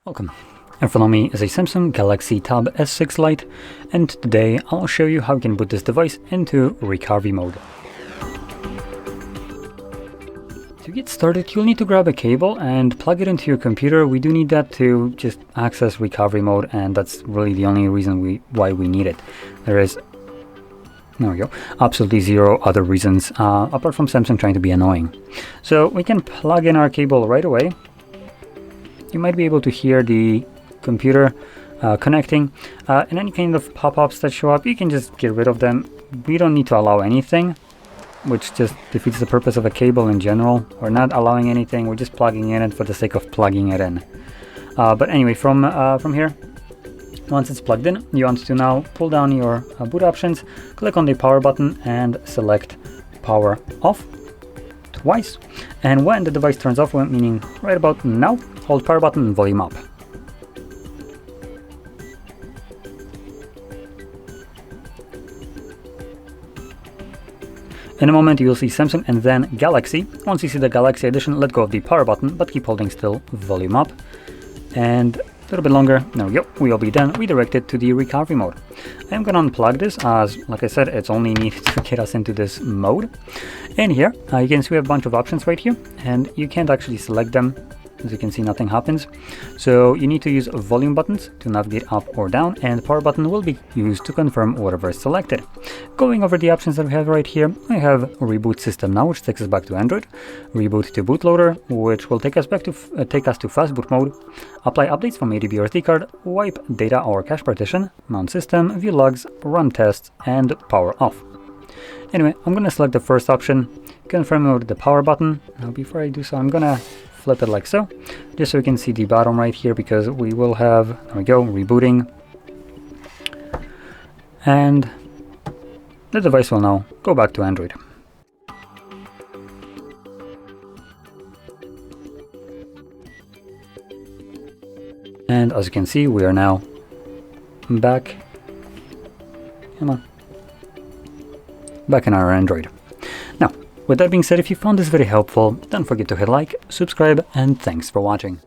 Welcome. In front of me is a Samsung Galaxy Tab S6 Lite, and today I'll show you how you can boot this device into recovery mode. To get started, you'll need to grab a cable and plug it into your computer. We do need that to just access recovery mode, and that's really the only reason why we need it. There we go, absolutely zero other reasons apart from Samsung trying to be annoying. So we can plug in our cable right away. You might be able to hear the computer connecting, and any kind of pop-ups that show up, you can just get rid of them. We don't need to allow anything, which just defeats the purpose of a cable in general. We're not allowing anything, we're just plugging in it for the sake of plugging it in. But anyway, from here, once it's plugged in, you want to now pull down your boot options, click on the power button and select power off twice. And when the device turns off, meaning right about now, hold power button and volume up. In a moment you will see Samsung and then Galaxy. Once you see the Galaxy edition, let go of the power button, but keep holding still volume up. And a little bit longer, there we go, we'll be then redirected to the recovery mode. I'm gonna unplug this as, like I said, it's only needed to get us into this mode. In here, you can see we have a bunch of options right here, and you can't actually select them. As you can see, nothing happens. So you need to use volume buttons to navigate up or down, and power button will be used to confirm whatever is selected. Going over the options that we have right here, we have reboot system now, which takes us back to Android, reboot to bootloader, which will take us back to fast boot mode, apply updates from ADB or SD card, wipe data or cache partition, mount system, view logs, run tests, and power off. Anyway, I'm gonna select the first option, confirm with the power button. Now before I do so, I'm gonna flip it like so, just so we can see the bottom right here, because we will have, there we go, rebooting. And the device will now go back to Android. And as you can see, we are now back, back in our Android. Now, with that being said, if you found this very helpful, don't forget to hit like, subscribe, and thanks for watching.